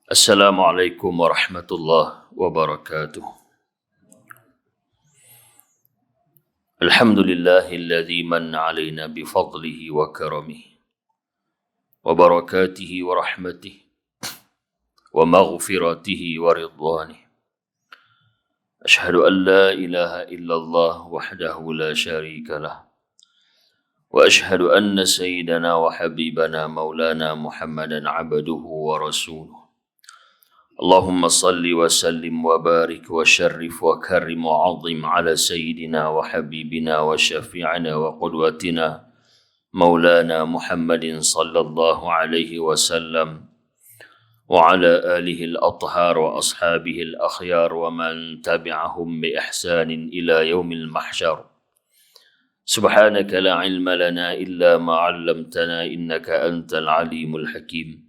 Assalamualaikum warahmatullahi wabarakatuh. Alhamdulillahilladzi manna alaina bifadlihi wa karamihi wa barakatihi wa rahmatihi wa maghfiratihi wa ridwanihi. Ashhadu an la ilaha illallah wahdahu la syarika lah. Wa ashhadu anna sayyidana wa habibana maulana Muhammadan abduhu wa rasuluh. Allahumma salli wa sallim wa barik wa syarrif wa karim wa azim ala sayyidina wa habibina wa syafi'ina wa qudwatina maulana Muhammadin sallallahu alaihi wasallam wa ala alihi al-athhar wa ashabihi al-akhyar wa man tabi'ahum bi ihsanin ila yaumil mahsyar. Subhanaka la ilma lana illa ma 'allamtana innaka antal alimul hakim.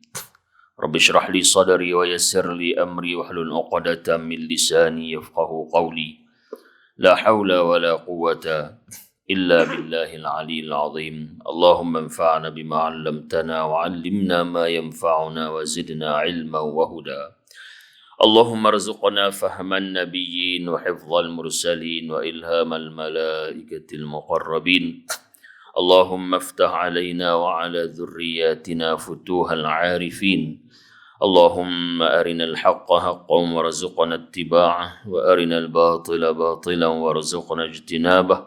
Rabbi shrah li sadri wa yassir li amri wahlul 'uqdatam min lisani yafqahu qawli. La hawla wa la quwwata illa billahil 'aliyyil 'azim. Allahumma anfa'na bima 'allamtana wa 'allimna ma yanfa'una wa zidna 'ilman wa huda. Allahumma arzuqna fahman nabiyyin wa hifdzal mursalin wa ilhamal malaikatil muqarrabin. Allahumma aftah 'alaina wa 'ala dhurriyyatina futuhal 'arifin. Allahumma arinal haqqa haqqan warzuqna ittiba'ah wa arinal batila batilan warzuqna ijtinabah.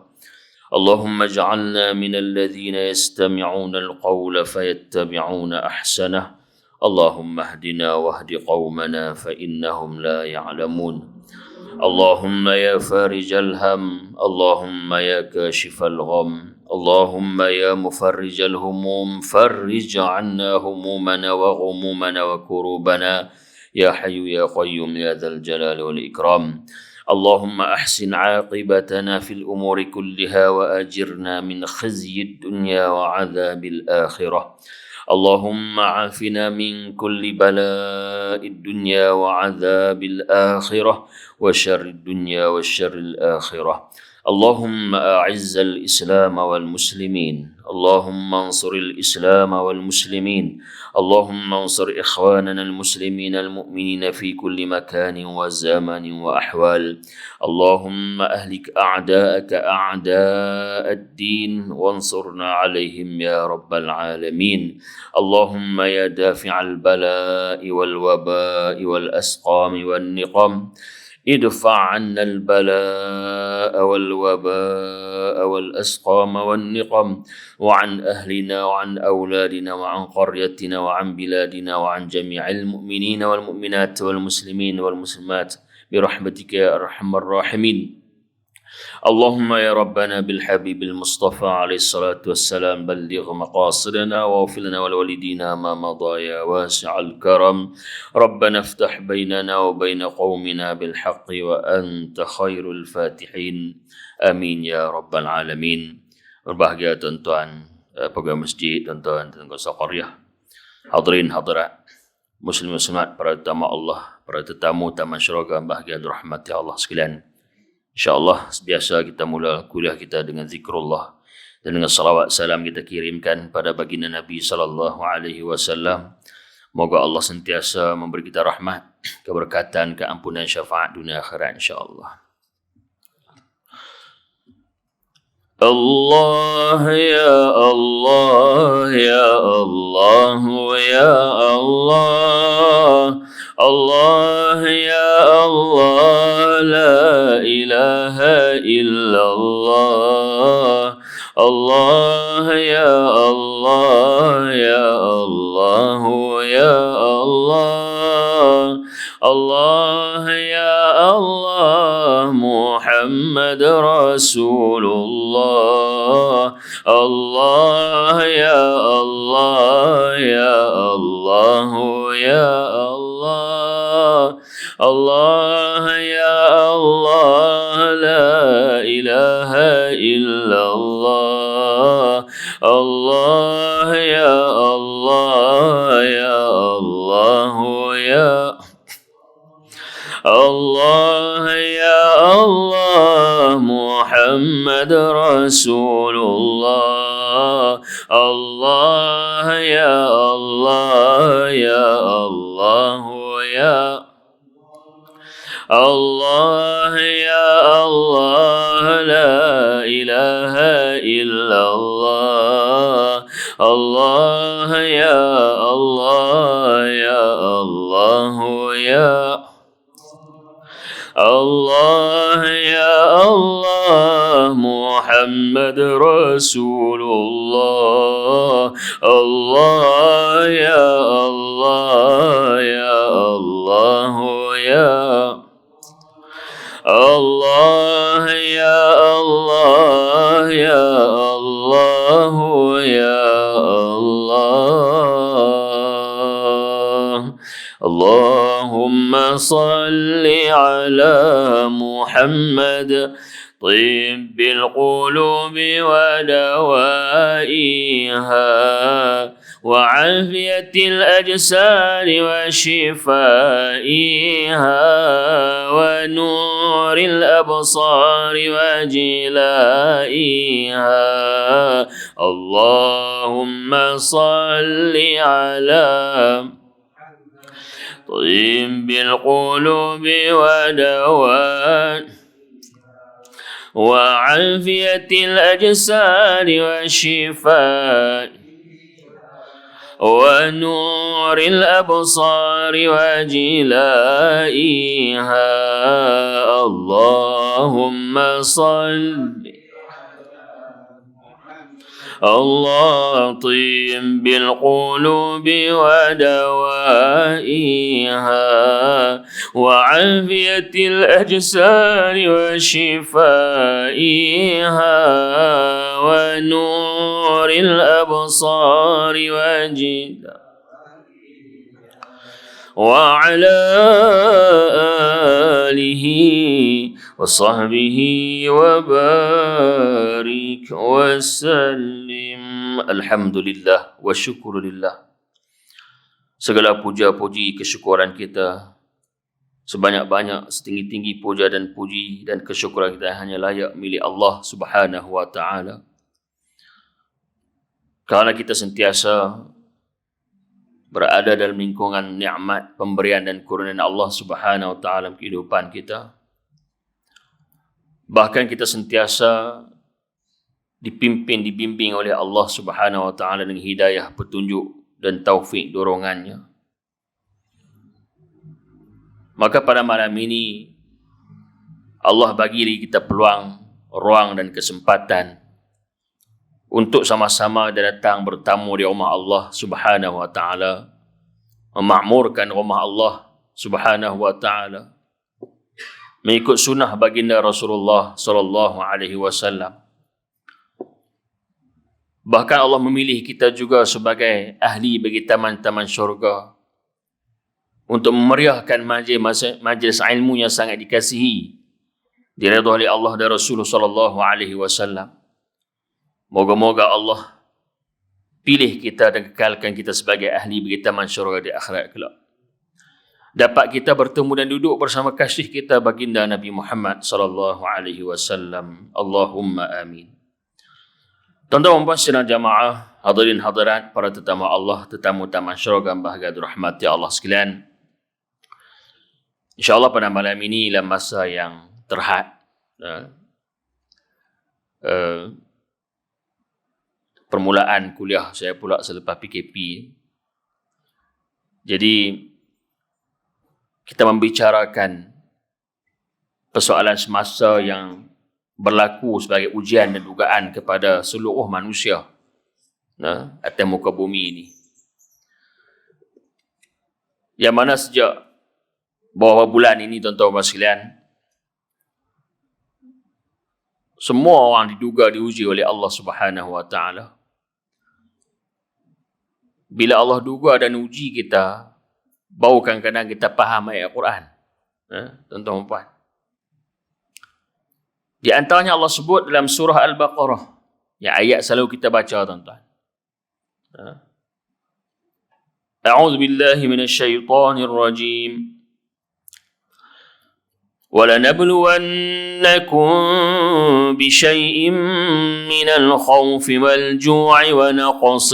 Allahumma ij'alna minal ladzina yastami'una al-qawla fayattabi'una ahsanah. Allahumma hdina wahdi qaumana fa innahum la ya'lamun. Allahumma ya farijal ham, Allahumma ya kashifal gham, Allahumma ya mufarrijal humum, farrij 'anna humumana wa ghumumana wa kurubana ya hayyu ya qayyum ya dzal jalali wal ikram. Allahumma ahsin 'aqibatana fil umuri kulliha wa ajirna min khizyid dunya wa 'adzabil akhirah. Allahumma afina min kulli bala'id dunya wa 'adzabil akhirah wa syarrid dunya wa syarril akhirah. Allahumma a'izzal Islam wal muslimin. Allahumma ansuril Islam wal muslimin. Allahumma ansur ikhwanana al muslimin al mu'minina fi kulli makanin wa zamanin wa ahwal. Allahumma ahlik a'da'aka a'da'ad din wansurna 'alaihim ya rabbal alamin. Allahumma ya dafi'al bala'i wal waba'i wal asqami wan niqam. ادفع عنا البلاء والوباء والأسقام والنقم وعن أهلنا وعن أولادنا وعن قريتنا وعن بلادنا وعن جميع المؤمنين والمؤمنات والمسلمين والمسلمات برحمتك يا أرحم الراحمين. اللهم يا ربنا بالحبيب المصطفى عليه الصلاة والسلام بلغ مقاصدنا واغفر لنا ولوالدينا ما مضى يا واسع الكرم. ربنا افتح بيننا وبين قومنا بالحق وأنت خير الفاتحين. Amin ya rabbal alamin. Berbahagia tuan-tuan pegawai masjid, tuan-tuan dan anggota qaryah, hadirin hadirat, muslim muslimat, para tetamu Allah, para tetamu taman syurga bahagia dirahmati Allah sekalian. InsyaAllah biasa kita mula kuliah kita dengan zikrullah dan dengan salawat salam kita kirimkan pada baginda Nabi sallallahu alaihi wasallam. Moga Allah sentiasa memberi kita rahmat, keberkatan, keampunan, syafaat dunia akhirat insyaAllah. Allah ya Allah ya Allah ya Allah, Allah ya Allah, la ilaha illallah. Allah ya Allah ya Allah ya Allah, Allah ya Allah, Muhammad Rasulullah. Allah ya Allah ya Allah ya Allah, Allah ya Allah, la ilaha illallah. Allah ya Allah ya Allah ya Allah ya Allah, Muhammad Rasulullah. Allah ya Allah ya Allah Allah ya Allah, la ilaha illallah. Allah ya Allah, ya Allah, ya Allah ya Allah, Muhammad Rasulullah. Allah ya Allah, ya Allah, ya Allah ya Allah, ya Allah, ya Allah. Allahumma salli ala Muhammad طب القلوب ودوائها وعافية الأجساد وشفائها ونور الأبصار وجلائها اللهم صل على طب القلوب ودوائها وعافية الأجساد والشفاء ونور الأبصار وجلائها اللهم صل الله طب القلوب ودوائها وعافية الأجساد وشفائها ونور الأبصار وعلى آله وصحبه وبارك وسلم. Alhamdulillah wa syukurillah. Segala puja-puji kesyukuran kita sebanyak-banyak setinggi-tinggi puja dan puji dan kesyukuran kita hanya layak milik Allah Subhanahu wa taala. Kerana kita sentiasa berada dalam lingkungan nikmat, pemberian dan kurniaan Allah Subhanahu wa taala dalam kehidupan kita. Bahkan kita sentiasa dibimbing oleh Allah Subhanahu wa taala dengan hidayah, petunjuk dan taufik dorongannya. Maka pada malam ini Allah bagi kita peluang, ruang dan kesempatan untuk sama-sama datang bertamu di rumah Allah Subhanahu wa taala, memakmurkan rumah Allah Subhanahu wa taala, mengikut sunnah baginda Rasulullah sallallahu alaihi wasallam. Bahkan Allah memilih kita juga sebagai ahli bagi taman-taman syurga untuk memeriahkan majlis ilmu yang sangat dikasihi, diridhai oleh Allah dan Rasulullah sallallahu alaihi wasallam. Moga-moga Allah pilih kita dan kekalkan kita sebagai ahli bagi taman syurga di akhirat kelak. Dapat kita bertemu dan duduk bersama kasih kita baginda Nabi Muhammad sallallahu alaihi wasallam. Allahumma amin. Tuan-tuan dan puan sidang jamaah, hadirin hadirat, para tetamu Allah, tetamu taman syurga bahagia dirahmati Allah sekalian. InsyaAllah pada malam ini dalam masa yang terhad, permulaan kuliah saya pula selepas PKP. Jadi kita membicarakan persoalan semasa yang berlaku sebagai ujian dan dugaan kepada seluruh manusia atas muka bumi ini. Yang mana sejak beberapa bulan ini, tuan-tuan dan sekalian, semua orang diduga diuji oleh Allah Subhanahu wa taala. Bila Allah duga dan uji kita, baru kadang-kadang kita faham ayat Al-Quran. Tuan-tuan dan puan. Di antaranya Allah sebut dalam surah Al-Baqarah, yang ayat selalu kita baca, tuan-tuan. A'udzu billahi minasyaitonir rajim. وَلَنَبْلُوَنَّكُمْ بِشَيْءٍ مِّنَ الْخَوْفِ وَالْجُوعِ وَنَقْصٍ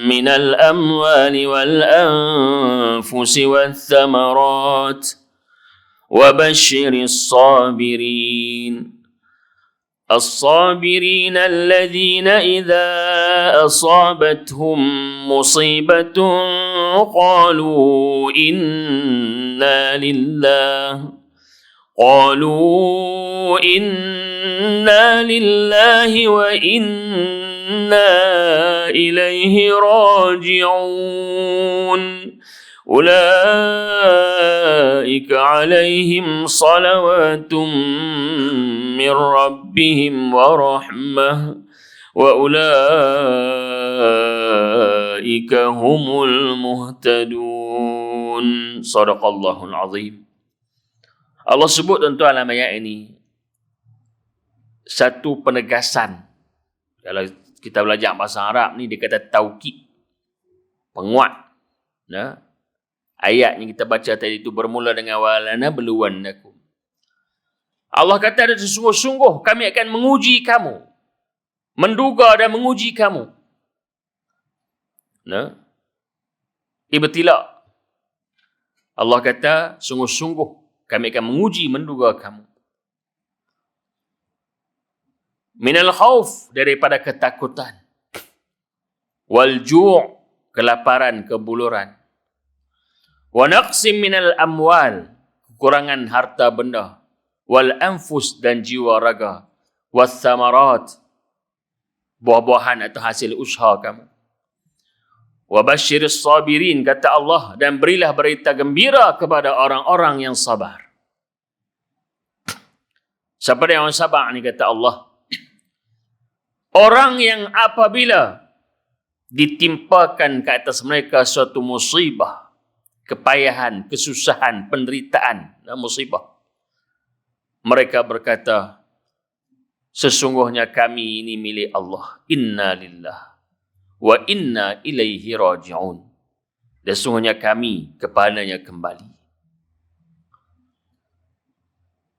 مِّنَ الْأَمْوَالِ وَالْأَنفُسِ وَالثَّمَرَاتِ وبشر الصابرين الذين إذا أصابتهم مصيبة قالوا إنا لله وإنا إليه راجعون أولئك عليهم صلوات من ربهم ورحمة وأولئك هم المهتدون. صدق الله العظيم. Allah sebut tuan-tuan dalam ayat ini satu penegasan. Kalau kita belajar bahasa Arab ni, dia kata taukid, penguat. Nah, ayat yang kita baca tadi itu bermula dengan walana beluwannakum. Allah kata ada sungguh-sungguh kami akan menguji kamu, menduga dan menguji kamu. Nah, ibtila. Allah kata sungguh-sungguh kami akan menguji, menduga kamu. Minal khauf, daripada ketakutan. Wal ju', kelaparan, kebuluran. Wa naqsim minal amwal, kekurangan harta benda. Wal anfus, dan jiwa raga. Was samarat, buah-buahan atau hasil usaha kamu. Wa basyiris sabirin, kata Allah, dan berilah berita gembira kepada orang-orang yang sabar. Siapa yang sabar ni, kata Allah? Orang yang apabila ditimpakan ke atas mereka suatu musibah, kepayahan, kesusahan, penderitaan, musibah, mereka berkata, sesungguhnya kami ini milik Allah. Inna lillah wa inna ilaihi raji'un. Dan sesungguhnya kami kepadanya kembali.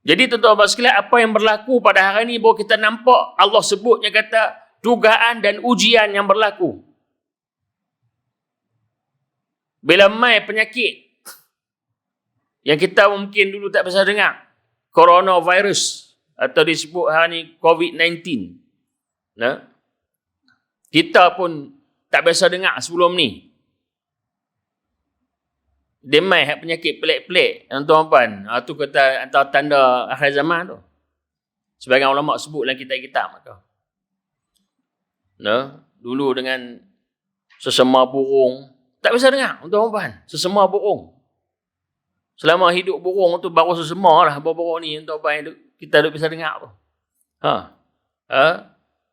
Jadi tuan-tuan sekalian, apa yang berlaku pada hari ini bahawa kita nampak Allah sebutnya kata dugaan dan ujian yang berlaku. Bila mai penyakit yang kita mungkin dulu tak biasa dengar, coronavirus atau disebut hari ini COVID-19. Nah, kita pun tak biasa dengar sebelum ni. Dia mai penyakit pelik-pelik, tuan-tuan. Itu kata antara tanda akhir zaman tu. Sebagian ulama sebut dalam kitab-kitab tu. Nah, dulu dengan sesama burung, tak biasa dengar, tuan-tuan. Sesama burung. Selama hidup burung tu baru sesama lah burung ni, tuan-tuan, kita tak bisa dengar tu.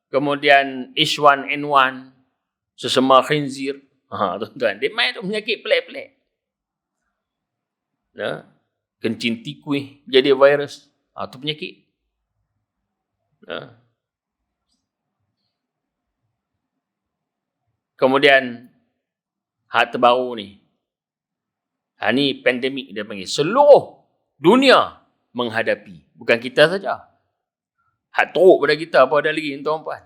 Kemudian H1N1, sesama khinzir. Tuan-tuan, dia main tu penyakit pelik-pelik. Kencing tikus jadi virus. Itu penyakit. Kemudian hal terbaru ni. Ni pandemik dia panggil. Seluruh dunia menghadapi. Bukan kita saja. Hak teruk pada kita apa ada lagi, tuan-tuan.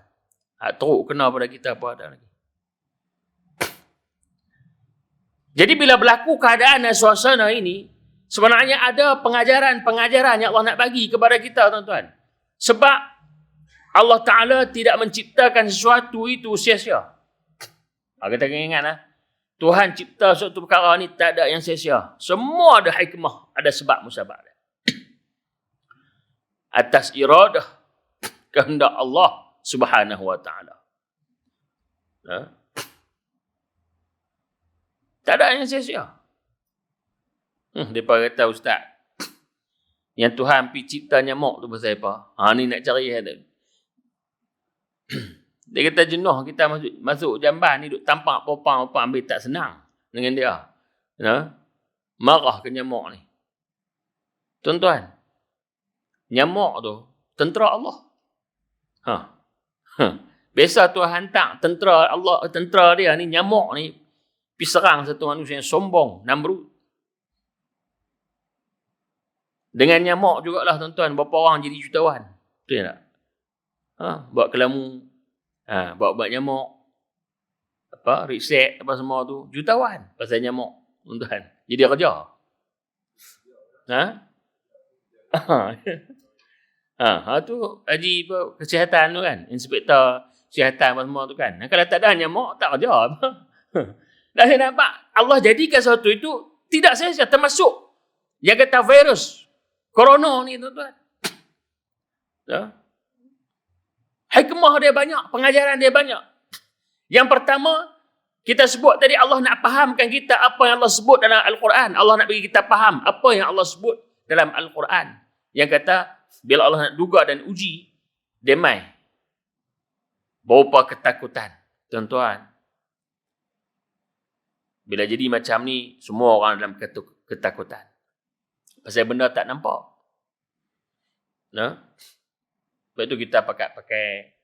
Hak teruk kena pada kita apa ada lagi. Jadi bila berlaku keadaan dan suasana ini, sebenarnya ada pengajaran-pengajaran yang Allah nak bagi kepada kita, tuan-tuan. Sebab Allah Ta'ala tidak menciptakan sesuatu itu sia-sia. Kita kena ingat, Tuhan cipta suatu perkara ni tak ada yang sia-sia. Semua ada hikmah, ada sebab musabab. Atas iradah kehendak Allah Subhanahu wa Ta'ala. Tak ada yang sia-sia. Mereka kata, Ustaz, yang Tuhan pergi cipta nyamuk tu pasal apa? Ni nak cari ada. Dia kata jenuh kita masuk jamban ni duk tampak apa-apa ambil tak senang dengan dia. Marah ke nyamuk ni. Tuan-tuan, nyamuk tu tentera Allah. Biasa Tuhan hantar tentera Allah, tentera dia ni nyamuk ni pergi serang satu manusia yang sombong, Namrud. Dengan nyamuk jugalah, tuan-tuan, berapa orang jadi jutawan. Betul tak? Buat kelamu, buat nyamuk, riset, apa semua tu, jutawan pasal nyamuk, tuan-tuan. Jadi kerja. Tu haji kesihatan tu kan, inspektor kesihatan semua tu kan. Kalau tak ada nyamuk, tak ada apa. Dan saya nampak Allah jadikan sesuatu itu tidak saja termasuk yang kata virus corona ni tuan-tuan. Ya. Hikmah dia banyak, pengajaran dia banyak. Yang pertama, kita sebut tadi Allah nak fahamkan kita apa yang Allah sebut dalam Al-Quran. Allah nak bagi kita faham apa yang Allah sebut dalam Al-Quran. Yang kata, bila Allah nak duga dan uji, dia mai. Berupa ketakutan. Tuan-tuan. Bila jadi macam ni, semua orang dalam ketakutan. Pasal benda tak nampak. Nah? Sebab tu kita pakai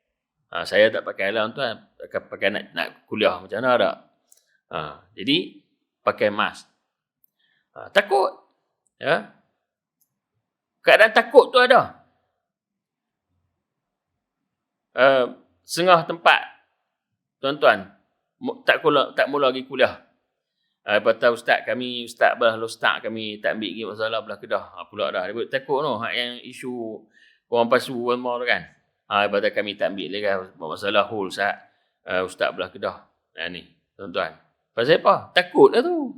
saya tak pakai lah tuan. Pakai nak kuliah macam mana tak? Jadi, pakai mask. Takut. Ya? Keadaan takut tu ada. Setengah tempat, tuan-tuan, tak mula lagi kuliah. Lepas tu ustaz kami tak ambil lagi masalah belah Kedah. Pula dah. Dia takut tu. Yang isu orang pasu tu kan. Lepas tu kami tak ambil lagi masalah hul ustaz belah Kedah. Ni, tuan-tuan. Pasal apa? Takut lah tu.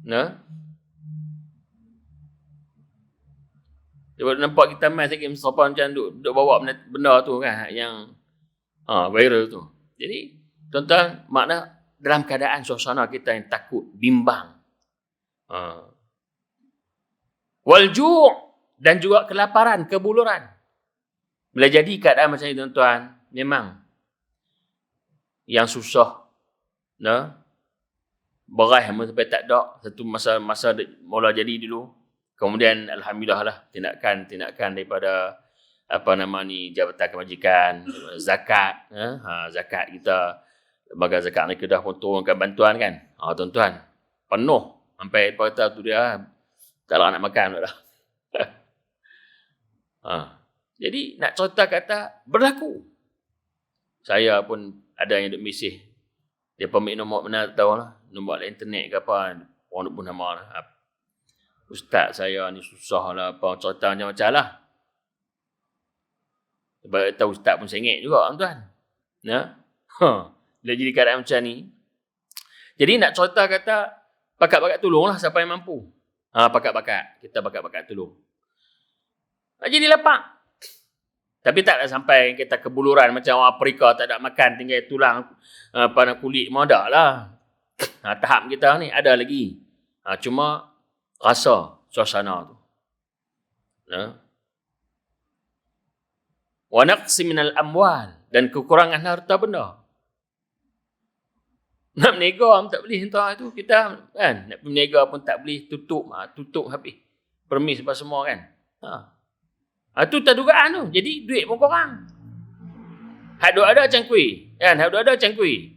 Nah. Dia nampak kita main sikit siapa macam duk bawa benda tu kan. Yang viral tu. Jadi, tuan-tuan, makna dalam keadaan suasana kita yang takut, bimbang. Walju' dan juga kelaparan, kebuluran. Bila jadi keadaan macam ni tuan-tuan, memang yang susah. Berai sampai tak ada. Satu masa mula jadi dulu. Kemudian alhamdulillah lah tindakan daripada Jabatan Kebajikan, zakat, zakat kita, lembaga zakat ni dah pun turunkan bantuan kan. Tuan-tuan, penuh sampai kata tu dia tak nak makan dah. Jadi nak cerita kata berlaku. Saya pun ada yang duk mesej. Dia pemik nombor mana tahu lah, nombor internet ke apa, orang duk pun nama lah. Ustaz saya ni susah lah, apa cerita macam lah. Sebab tahu ustaz pun sengit juga tuan. Ya. Bila jadi keadaan macam ni. Jadi nak cerita kata bakat-bakat tolonglah siapa yang mampu. Bakat-bakat. Kita bakat-bakat tolong. Jadi lapang. Tapi tak nak sampai kita kebuluran macam orang Afrika tak ada makan, tinggal tulang kulit mau dak lah. Tahap kita ni ada lagi. Cuma rasa suasana tu. Wa naqsi minal amwal, dan kekurangan harta benda. Nak berniaga pun tak boleh entah tu kita kan. Nak berniaga pun tak boleh, tutup habis. Permis apa semua kan. Tu terdugaan tu. Jadi duit pun kurang. Hak ada cangkui. Kan? Hak ada cangkui.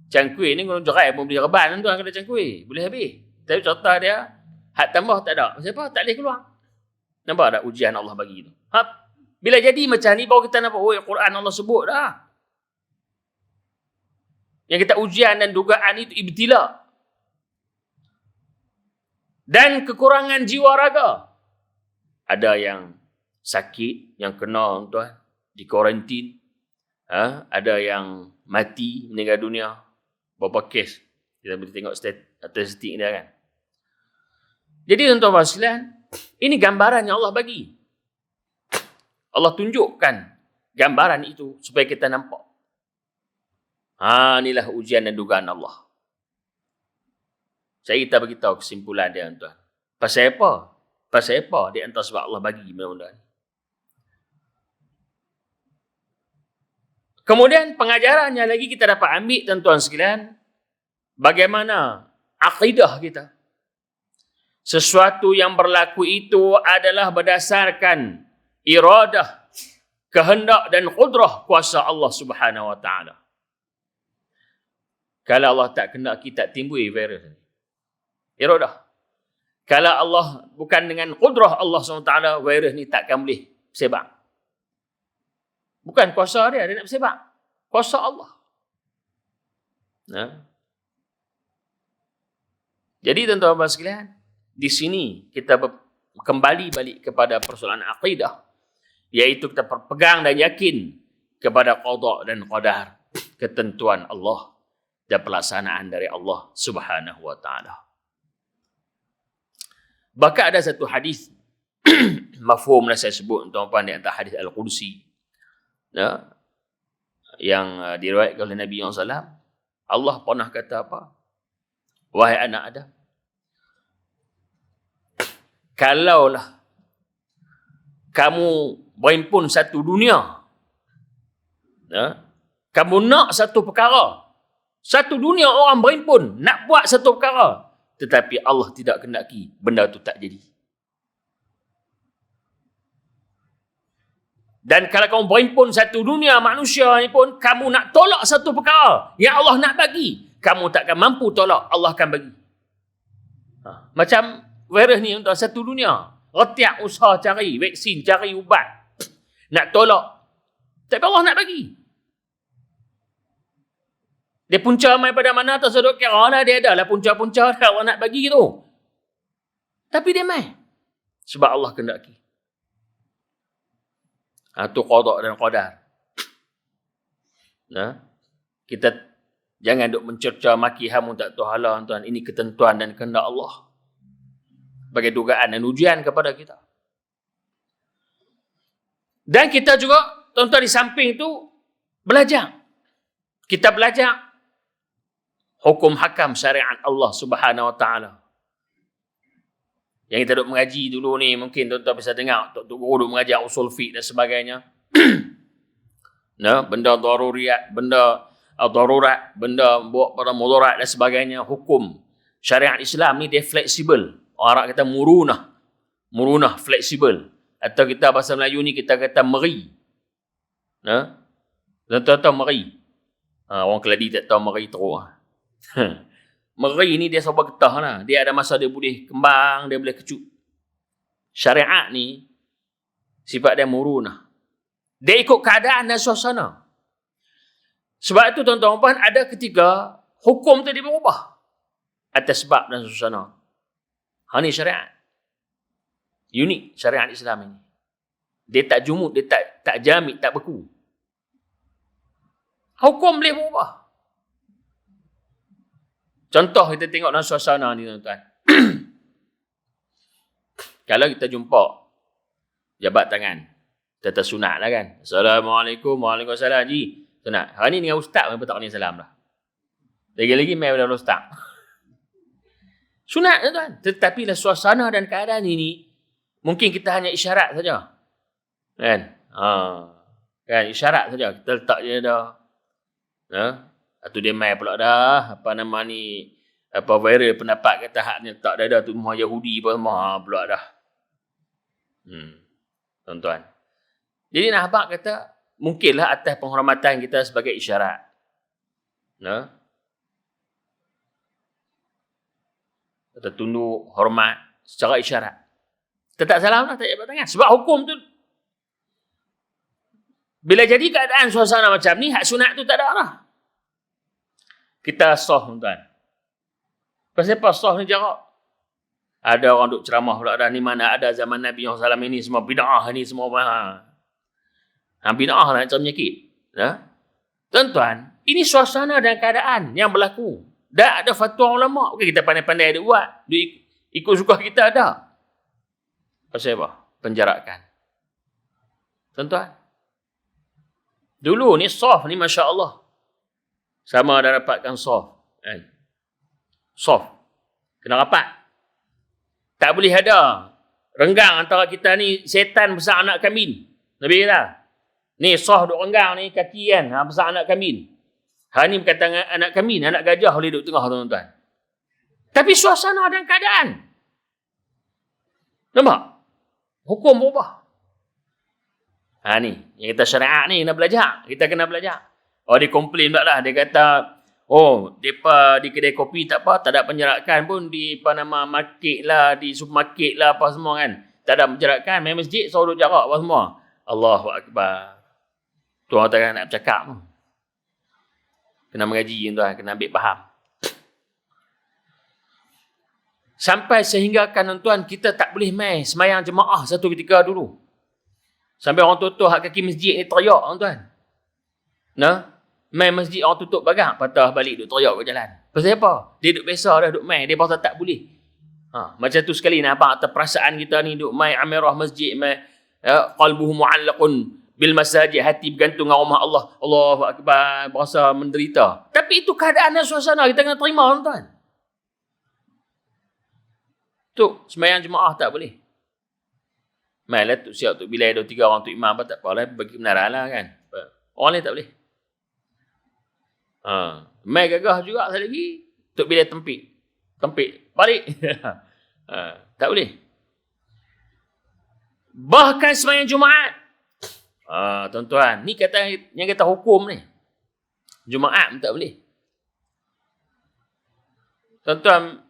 Cangkui ni kalau jerai pun boleh reban tuan kena cangkui. Boleh habis. Tapi contoh dia, hak tambah tak ada. Sebab tak boleh keluar. Nampak tak ujian Allah bagi tu? Bila jadi macam ni, baru kita nampak, Quran Allah sebut dah. Yang kita ujian dan dugaan itu ibtila. Dan kekurangan jiwa raga. Ada yang sakit, yang kena tuan, di kuarantin. Ada yang mati, meninggal dunia. Berapa kes? Kita boleh tengok statistik dia kan. Jadi tuan-tuan sekalian, ini gambaran yang Allah bagi. Allah tunjukkan gambaran itu supaya kita nampak. Inilah ujian dan dugaan Allah. Saya kita beritahu kesimpulan dia tuan. Pasal apa? Pasal apa? Di antara sebab Allah bagi benda-benda ni. Kemudian pengajarannya lagi kita dapat ambil tuan-tuan sekalian, bagaimana akidah kita. Sesuatu yang berlaku itu adalah berdasarkan iradah, kehendak dan kudrah kuasa Allah Subhanahu wa taala. Kalau Allah tak kehendaki tak timbul virus ni. Iradah. Kalau Allah bukan dengan kudrah Allah Subhanahu wa taala, virus ni takkan boleh bersebar. Bukan kuasa dia nak bersebar. Kuasa Allah. Jadi tuan-tuan sekalian, di sini kita kembali balik kepada persoalan akidah, iaitu kita berpegang dan yakin kepada qada dan qadar, ketentuan Allah dan pelaksanaan dari Allah Subhanahu wa taala. Bahkan ada satu hadis mafhum dah saya sebut tuan-tuan, di antara hadis Al-Qudsi, ya, yang diriwayatkan oleh Nabi SAW. Allah pernah kata apa? Wahai anak Adam, kalaulah kamu berhimpun satu dunia, ya, kamu nak satu perkara, satu dunia orang berhimpun nak buat satu perkara, tetapi Allah tidak kehendaki, benda itu tak jadi. Dan kalau kamu berhimpun satu dunia manusia ni pun, kamu nak tolak satu perkara yang Allah nak bagi, kamu takkan mampu tolak, Allah akan bagi. Macam virus ni untuk satu dunia, retiak usaha cari vaksin, cari ubat, nak tolak, tapi Allah nak bagi. Dia punca mai pada mana tak sedut kira lah, dia ada lah punca-punca Allah nak bagi tu. Tapi dia mai sebab Allah kehendaki. Itu qada dan qadar. Nah, kita jangan duk mencerca maki hamun tak tahu hala tuan. Ini ketentuan dan kehendak Allah. Sebagai dugaan dan ujian kepada kita. Dan kita juga tuan-tuan di samping itu belajar. Kita belajar hukum hakam syariat Allah Subhanahu wa taala. Yang kita duk mengaji dulu ni, mungkin tuan-tuan bisa dengar tok guru duk mengajar usul fiqh dan sebagainya. Nah, benda daruriyat, benda darurat, benda buat pada mudarat dan sebagainya, hukum syariat Islam ni dia fleksibel. Orang Arab kata murunah, fleksibel. Atau kita bahasa Melayu ni kita kata meri. Nah, tuan-tuan tahu meri. Orang Keladi tak tahu meri teruk. Meri ni dia sebab getah lah. Dia ada masa dia boleh kembang, dia boleh kecut. Syariat ni sifat dia murunah. Dia ikut keadaan dan suasana. Sebab itu tuan-tuan ada ketika hukum tu dia berubah atas sebab dan suasana. Ini syariat. Unik syariat Islam ini. Dia tak jumut, dia tak jamit, tak beku. Hukum boleh berubah. Contoh kita tengok dalam suasana ni tuan-tuan. Kalau kita jumpa jabat tangan, kita sunat lah kan. Assalamualaikum, waalaikumsalam ji. Sunat. Hari ni dengan ustaz pun tak ni salam dah. Lagi-lagi mai pada ustaz. Sunat tuan-tuan. Tetapi lah suasana dan keadaan ini mungkin kita hanya isyarat saja. Kan? Kan isyarat saja. Kita letak je dah. Atau dia mai pula dah, apa nama ni, apa viral pendapat kata hak ni tak ada tu semua Yahudi apa semua pula dah. Tuan-tuan. Jadi Nahbak kata mungkinlah atas penghormatan kita sebagai isyarat. Kita tunduk hormat secara isyarat. Tak salah lah tak jabat tangan. Sebab hukum tu bila jadi keadaan suasana macam ni, hak sunat tu tak ada lah. Kita sah tuan-tuan. Pasal apa sah ni jarak? Ada orang duk ceramah pula dah, ni mana ada zaman Nabi SAW ini semua bid'ah ni semua. Bid'ah lah macam penyakit. Tuan-tuan, ini suasana dan keadaan yang berlaku. Dah ada fatwa ulama. Bukan kita pandai-pandai dia buat. Dia ikut suka kita ada. Pasal apa? Penjarakan. Tuan-tuan. Dulu ni soft ni Masya Allah. Sama dah dapatkan soft. Soft. Kena rapat. Tak boleh ada renggang antara kita ni, setan besar anak kambing. Nabi kata. Ni soft duk renggang ni kaki kan. Besar anak kambing. Ni berkata anak kambing, anak gajah boleh duduk tengah tuan-tuan. Tapi suasana dan keadaan. Nampak? Hukum berubah. Ni, yang kita syariat ni kena belajar. Kita kena belajar. Dia komplain pula lah. Dia kata, mereka di kedai kopi tak apa, tak ada penjarakan pun di market lah, di supermarket lah apa semua kan. Tak ada penjarakan, main masjid suruh duduk jarak apa semua. Allahu Akbar. Tuan tak nak bercakap pun. Kena mengaji tuan, kena ambil faham. Sampai sehingga kan tuan kita tak boleh mai semayang jemaah satu ketika dulu. Sampai orang tutup hak kaki masjid ni teriak tuan. Nah, mai masjid orang tutup bagang, patah balik duk teriak kat jalan. Pasal apa? Dia duk biasa dah duk mai, dia pasal tak boleh. Macam tu sekali nampak atas perasaan kita ni duk mai amirah masjid, mai qalbuhu mu'allaqun bil masajid, hati bergantung dengan rumah Allah. Allahu akbar, berasa menderita. Tapi itu keadaan dan suasana kita kena terima tuan. Tu sembahyang jemaah tak boleh. Mailah tu siap tu bila ada 3 orang tu imam apa tak apalah, bagi benaran lah kan. Orang lain tak boleh. Mai gagah juga sekali lagi. Tok bila tempik. Balik. Tak boleh. Bahkan sembahyang Jumaat. Tuan-tuan, ni yang kata hukum ni. Jumaat pun tak boleh. Tuan-tuan,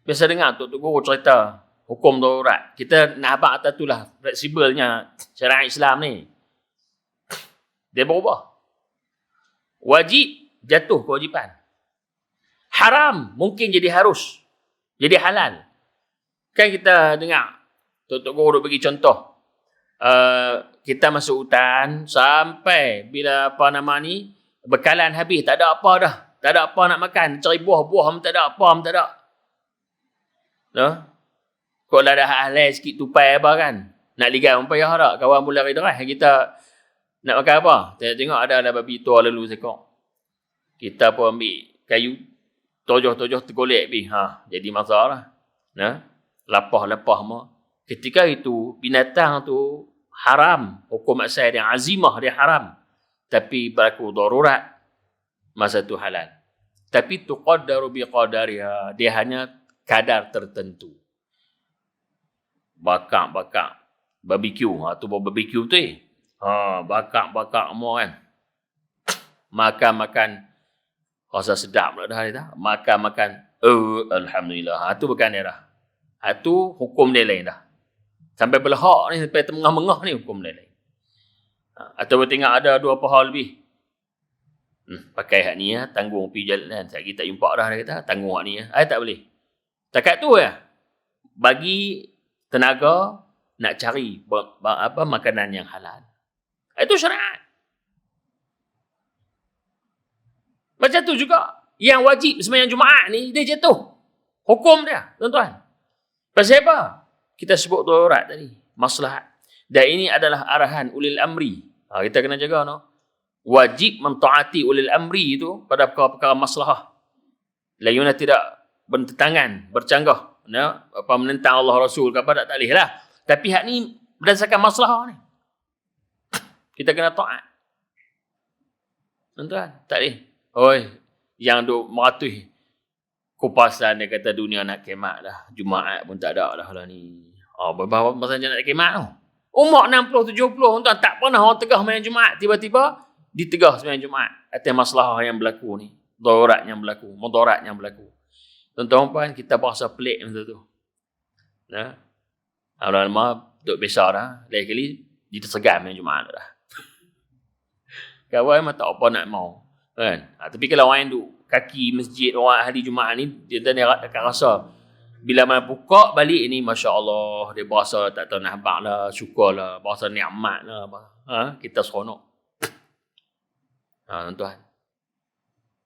biasa dengar Tok Guru cerita hukum darurat. Kita nak abang atas tu lah fleksibelnya syariat Islam ni. Dia berubah. Wajib jatuh kewajipan. Haram mungkin jadi harus. Jadi halal. Kan kita dengar Tok Guru duk bagi contoh. Kita masuk hutan sampai bila bekalan habis, tak ada apa dah. Tak ada apa nak makan. Cari buah-buah pun tak ada, apa pun tak ada. No? Kalau ada halal sikit tupai apa kan. Nak ligat pun payah tak. Kawan mula riderah. Kita nak makan apa? Tengok ada babi tua lalu sekok. Kita pun ambil kayu. Tojoh-tojoh tergolek pergi. Jadi masalah. Nah, lapah-lapah semua. Ketika itu, binatang tu haram. Hukum asal dia azimah dia haram. Tapi berlaku darurat, masa tu halal. Tapi tuqaddaru biqadariha. Dia hanya kadar tertentu. Bakar barbecue. Tu barbecue tu bakar semua kan. Makan rasa sedap lah dah dia. Makan alhamdulillah. Tu bukan dia dah. Tu hukum dia lain dah. Sampai belahak ni, sampai tengah-mengah ni hukum dia lain. Atau tengok ada 2 paha lebih. Pakai hak ni tanggung pergi jalan. Saya tak jumpa dah dia kata, tanggung hak ni tak boleh. Takat tu bagi tenaga nak cari makanan yang halal. Itu syariat. Macam tu juga yang wajib sembahyang Jumaat ni dia jatuh. Hukum dia, tuan-tuan. Pasal apa? Kita sebut darurat tadi, maslahat. Dan ini adalah arahan ulil amri. Kita kena jaga wajib mentaati ulil amri itu pada perkara-perkara maslahah. Lagipun tidak bertentangan, bercanggah, menentang Allah Rasul ke apa tak boleh lah. Tapi hak ni berdasarkan maslahah ni. Kita kena taat. Tuan-tuan, tak boleh. Yang duk meratus kupasan dia kata dunia nak kemat dah. Jumaat pun tak ada lah ni. Berapa masa nak kemat tu? Umur 60, 70, tuan tak pernah orang tegah main Jumaat. Tiba-tiba ditegah sembahyang Jumaat. Atas masalah yang berlaku ni. Darurat yang berlaku. Mudarat yang berlaku. Tuan-tuan, kita berasa pelik macam tu. Lama-lama duk besar dah. Lain kali, dia tersegan main Jumaat dah. Kawan memang tak apa nak mau. Kan? Tapi kalau orang yang duk kaki masjid, orang ahli Jumaat ni, dia akan rasa bila mana buka balik ni, Masya Allah, dia berasa tak tahu nak habak lah, syukur lah, berasa ni'mat lah. Kita seronok. Tuan-tuan.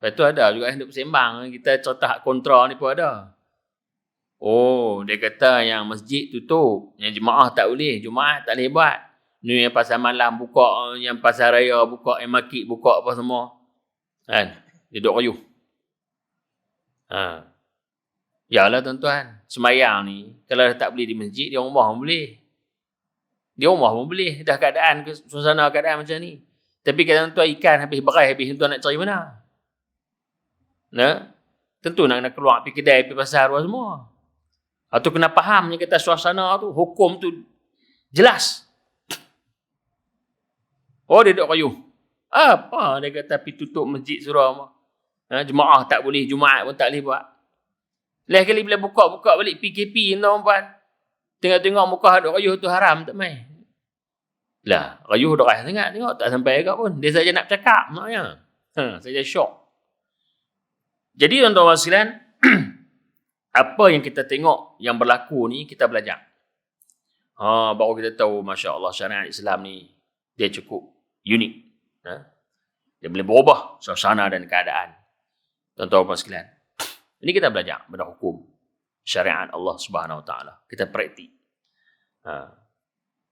Lepas tu ada juga yang duk bersembang. Kita cerita kontra ni pun ada. Dia kata yang masjid tutup, yang jemaah tak boleh, Jumaat tak boleh buat. Ni yang pasar malam buka, yang pasar raya buka, yang market buka apa semua. Kan? Dia duk riuh. Yalah tuan-tuan, sembahyang ni kalau tak boleh di masjid, di rumah pun boleh. Di rumah pun boleh. Dah suasana keadaan macam ni. Tapi kalau tuan ikan habis berai, habis tuan nak cari mana? Tentu nak keluar pergi kedai, pergi pasar semua. Atau kena faham yang kata suasana tu, hukum tu jelas. Dia duk riuh. Apa dia kata pergi tutup masjid surau. Jemaah tak boleh, Jumaat pun tak boleh buat. Lain kali bila buka balik PKP tuan-tuan. Tengok-tengok muka duk riuh tu haram tak mai. Lah, riuh deras sangat tengok tak sampai agak pun. Dia saja nak cakap maknanya. Saja syok. Jadi tuan-tuan sekalian, apa yang kita tengok yang berlaku ni, kita belajar. Baru kita tahu, Masya Allah, syariat Islam ni, dia cukup unik. Dia boleh berubah suasana dan keadaan. Tuan-tuan dan sekalian. Ini kita belajar pada hukum syariat Allah Subhanahu Wa Taala. Kita praktik.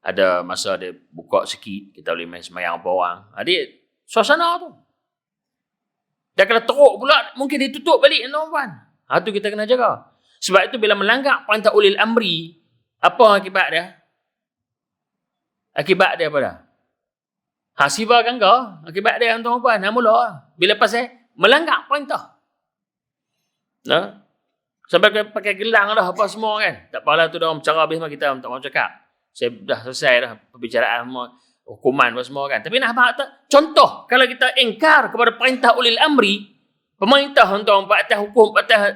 Ada masa dia buka sikit, kita boleh main semayang apa orang. Dia suasana tu. Dan kalau teruk pula, mungkin dia tutup balik, tuan-tuan. Tu kita kena jaga. Sebab itu bila melanggar perintah ulil amri, apa akibat dia? Akibat dia apa dah? Siva kan kau? Akibat dia, tuan-tuan. Mula. Bila pasal melanggar perintah. Sampai pakai gelang dah apa semua kan. Tak apalah tu dah orang bicara habis, kita tak mahu cakap. Saya dah selesai dah perbicaraan hukuman apa semua kan. Tapi nak tak? Contoh, kalau kita ingkar kepada perintah ulil amri, pemerintah untuk atas hukum, atas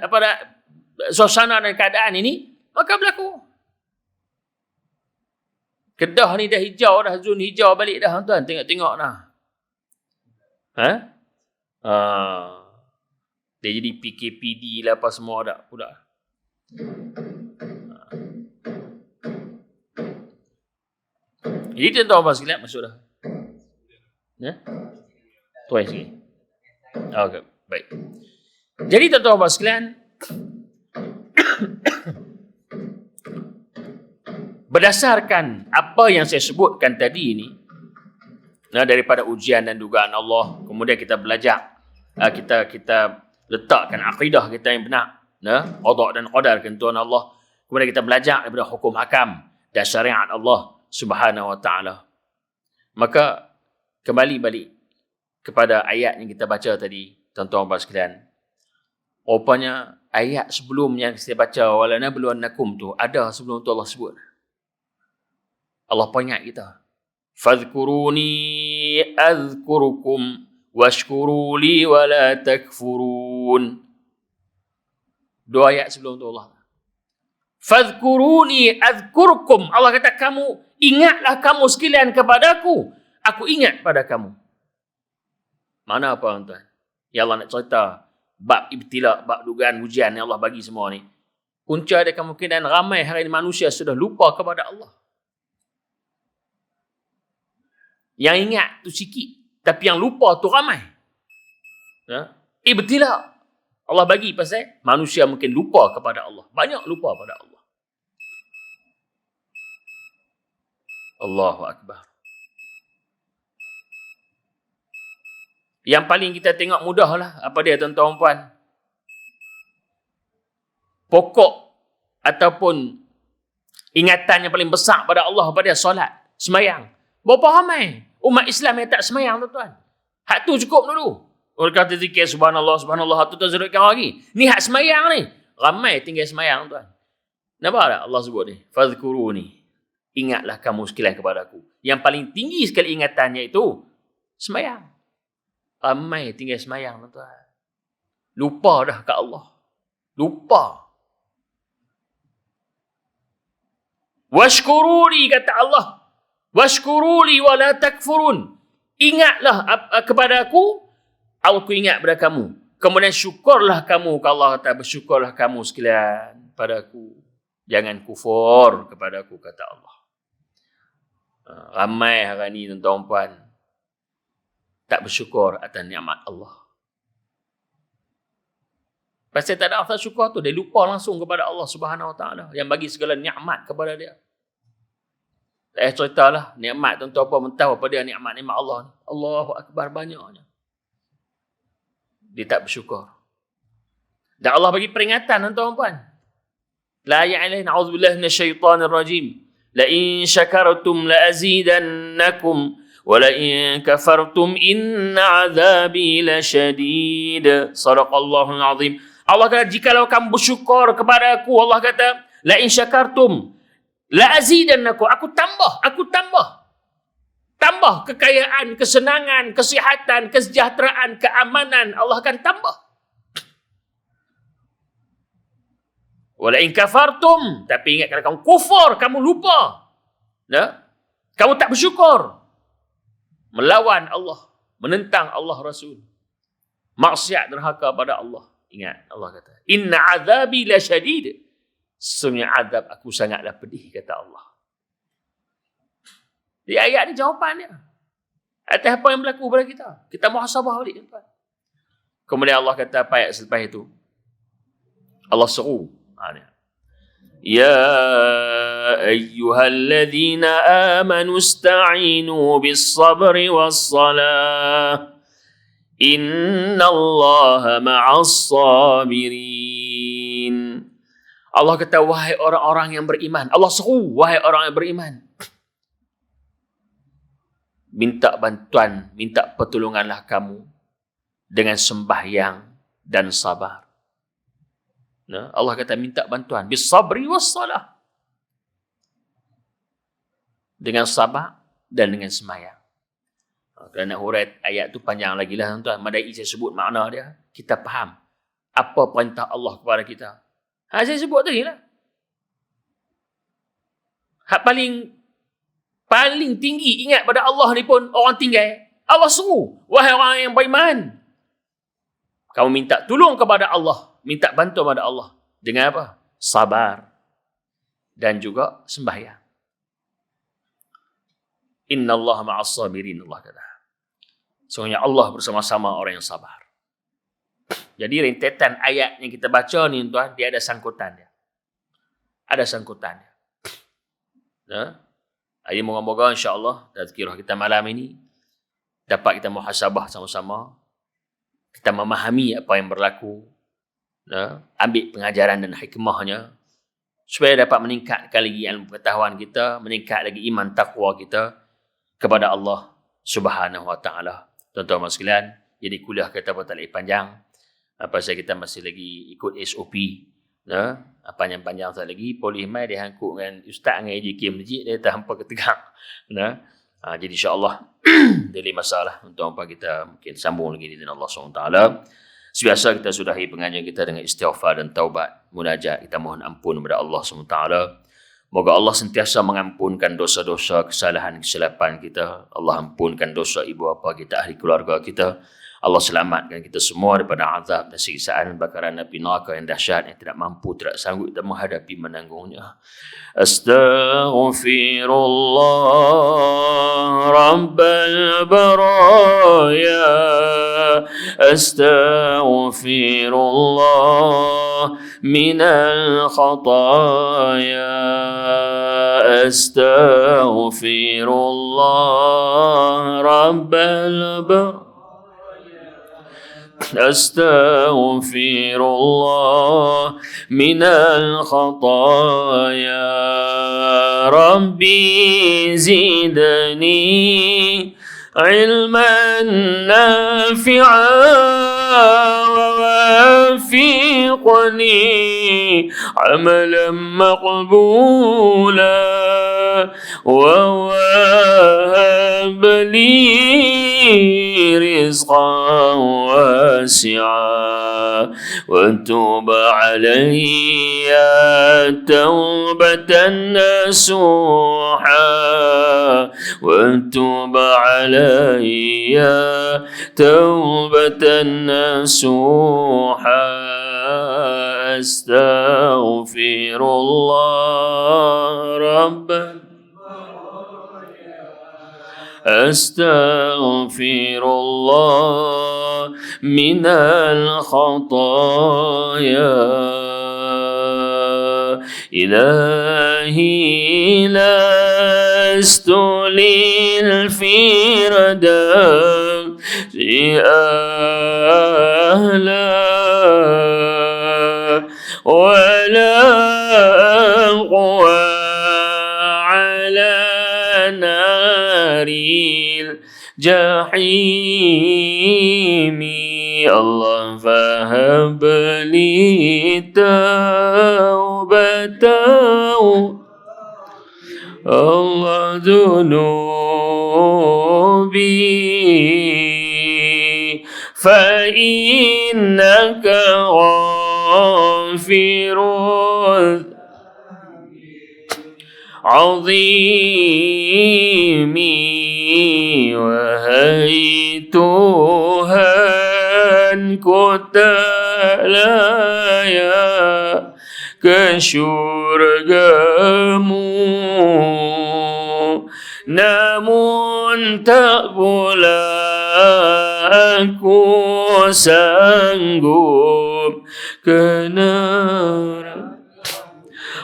suasana dan keadaan ini, maka berlaku. Kedah ni dah hijau dah, zon hijau balik dah, tuan. Tengok-tengok dah. Dia jadi PKPD lah apa semua dah pula. Jadi tuan-tuan apa sekalian, masuk dah. Tuan sikit. Okay, baik. Jadi tuan-tuan apa sekalian, berdasarkan apa yang saya sebutkan tadi ini, daripada ujian dan dugaan Allah, kemudian kita belajar, kita letakkan akidah kita yang benar, qada dan qadar ketentuan Allah, kemudian kita belajar daripada hukum hakam dan syariat Allah Subhanahu Wa Taala. Maka kembali balik kepada ayat yang kita baca tadi, tuan-tuan dan sekalian. Rupanya ayat sebelum yang saya baca, wala nabluwannakum tu, ada sebelum tu Allah sebut. Allah peringat kita. Fadhkuruni azkurukum washkuru li wala takfurun. Dua ayat sebelum tu Allah. Fadhkuruni azkurukum. Allah kata, kamu ingatlah kamu sekalian kepadaku, aku ingat pada kamu. Mana apa tuan? Ya Allah nak cerita bab ibtila, bab dugaan ujian yang Allah bagi semua ni. Punca ada kemungkinan ramai hari ini manusia sudah lupa kepada Allah. Yang ingat tu sikit, tapi yang lupa tu ramai. Ibtila Allah bagi pasal manusia mungkin lupa kepada Allah. Banyak lupa pada Allah. Allahu Akbar. Yang paling kita tengok mudah lah, apa dia tuan-tuan puan? Pokok ataupun ingatan yang paling besar pada Allah, pada solat, semayang. Berapa ramai umat Islam yang tak semayang, tuan-tuan? Hak tu cukup dulu. Orang kata zikir subhanallah, subhanallah, hak tu tak sebutkan lagi. Ni hak semayang ni. Ramai tinggal semayang, tuan. Nampak tak Allah sebut ni? Fadhkuruni. Ingatlah kamu sekalian kepadaku. Yang paling tinggi sekali ingatannya itu semayang. Ramai tinggal semayang, tuan. Lupa dah kat Allah. Lupa. Washkuruli, kata Allah. Washkuruli wa la takfurun. Ingatlah kepada aku ingat pada kamu. Kemudian syukurlah kamu, kalau Allah kata bersyukurlah kamu sekalian padaku. Jangan kufur kepada aku, kata Allah. Ramai hari ni tuan-tuan puan tak bersyukur atas nikmat Allah. Pasal tak ada asal syukur tu, dia lupa langsung kepada Allah Subhanahu Wa Taala yang bagi segala nikmat kepada dia. Tak ceritalah nikmat tuan-tuan apa mentah apa dia nikmat-nikmat Allah ni. Allahu Akbar, banyaknya. Dia tak bersyukur. Dan Allah bagi peringatan tuan-tuan puan. La ya'lain a'udzubillahi minasyaitonir rajim. La in syakartum la azidannakum wa la in kafartum inna 'adzabi lasyadid. Shadaqallahul azim. Allah kata, jikalau kamu bersyukur kepada aku, Allah kata, la in syakartum la azidannakum, aku tambah. Tambah kekayaan, kesenangan, kesihatan, kesejahteraan, keamanan, Allah akan tambah. Wala in kafartum, tapi ingat kalau kamu kufur, kamu lupa. Kamu tak bersyukur. Melawan Allah, menentang Allah Rasul. Maksiat derhaka pada Allah. Ingat, Allah kata, inna azabi la syadid. Sesungguhnya azab aku sangatlah pedih, kata Allah. Di ayat ni jawapannya. Atas apa yang berlaku pada kita. Kita muhasabah balik. Kemudian Allah kata apa ayat selepas itu? Allah seru. Ya ayyuhalladzina amanu ista'inu bis-sabri was-salah. Innallaha ma'as-sabirin. Allah kata, wahai orang-orang yang beriman. Allah seru, wahai orang yang beriman. Minta bantuan, minta pertolonganlah kamu dengan sembahyang dan sabar. Nah, Allah kata minta bantuan bis-sabri was-salah. Dengan sabar dan dengan sembahyang. Kerana hurai ayat tu panjang lagi lah tuan-tuan. Madai saya sebut makna dia. Kita faham apa perintah Allah kepada kita. Saya sebut tadi lah. Hak paling tinggi ingat pada Allah ni pun orang tinggal. Allah suruh, wahai orang yang beriman, kamu minta tolong kepada Allah, minta bantuan kepada Allah. Dengan apa? Sabar. Dan juga sembahyang. Inna Allah ma'as-sabirin, Allah kata. Sesungguhnya Allah bersama-sama orang yang sabar. Jadi rentetan ayat yang kita baca ni tuan, dia ada sangkutan dia. Ada sangkutan dia. Jadi moga-moga insya-Allah tazkirah kita malam ini dapat kita muhasabah sama-sama. Kita memahami apa yang berlaku. Ambil pengajaran dan hikmahnya supaya dapat meningkatkan lagi ilmu pengetahuan kita, meningkat lagi iman takwa kita kepada Allah Subhanahu wa taala. Tuan-tuan sekalian, jadi kuliah kita pun tak lagi panjang. Pasal kita masih lagi ikut SOP. Panjang-panjang tak lagi. Boleh mai dia hangkuk dengan ustaz dengan AJK masjid, dia tak hampa ketegang. Jadi insya-Allah dari masalah untuk apa kita mungkin sambung lagi dengan Allah SWT. Sebiasa kita sudahi pengajian kita dengan istighfar dan taubat, munajat, kita mohon ampun kepada Allah SWT. Moga Allah sentiasa mengampunkan dosa-dosa, kesalahan-kesilapan kita. Allah ampunkan dosa ibu bapa kita, ahli keluarga kita. Allah selamatkan kita semua daripada azab dan siksaan bakaran api neraka yang dahsyat yang tidak mampu, tidak sanggup kita menghadapi menanggungnya. Astaghfirullah Rabbal baraya. Astaghfirullah minal khataya. Astaghfirullah Rabbal baraya. أستغفر الله من الخطايا. ربي زدني علما نافعا ووفقني عملا مقبولا ووهب لي رزقا واسعا وتوب علي توبة نصوحا وتوب علي توبة نصوحا. أستغفر الله ربا. أستغفر الله من الخطايا. إلهي لست للفردوس أهلا ولا أقوى على نار الجحيم. الله فهب لي توبة الله ذنوبي فإنك غافر عظيمي وهيتها ku tak layak ke syurgamu, namun tak pula aku sanggup kena.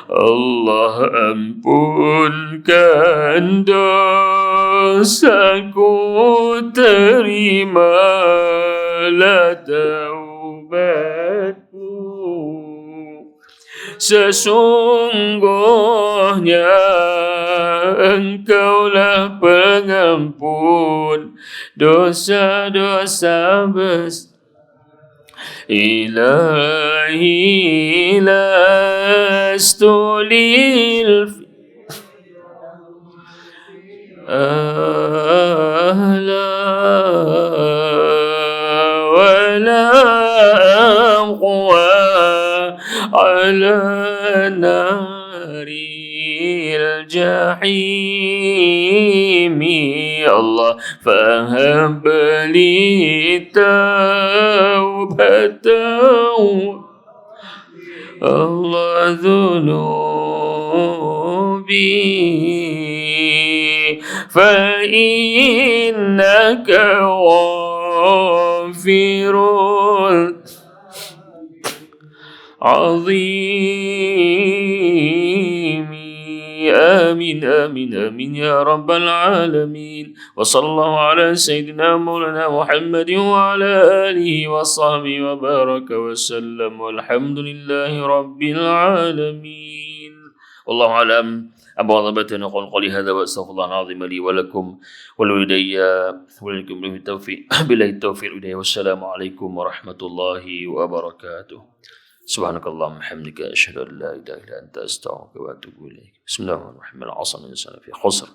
Allah ampunkan dosaku, terimalah taubatku. Sesungguhnya Engkaulah pengampun dosa-dosa besar. Ilahi lastu lil ahla wala aqwa ala naril jahimi. Allah fahab li taubatan Allah dhunubi fa innaka ghafirun azim. آمين آمين آمين يا رب العالمين. وصلى الله على سيدنا مولانا محمد وعلى آله وصحبه وبارك وسلم والحمد لله رب العالمين. والله أعلم. أبغض نقول قولي هذا وأستغفر الله العظيم لي ولكم ولوالدي ولكم بالله التوفيق والسلام عليكم ورحمة الله وبركاته. سبحانك اللهم وبحمدك أشهد أن لا إله إلا أنت أستغفرك وأتوب إليك. بسم الله الرحمن الرحيم. العصر الإنسان في خسر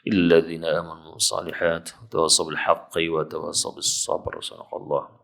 إلا الذين آمنوا بالصالحات وتواصوا بالحق وتواصوا بالصبر. صدق الله.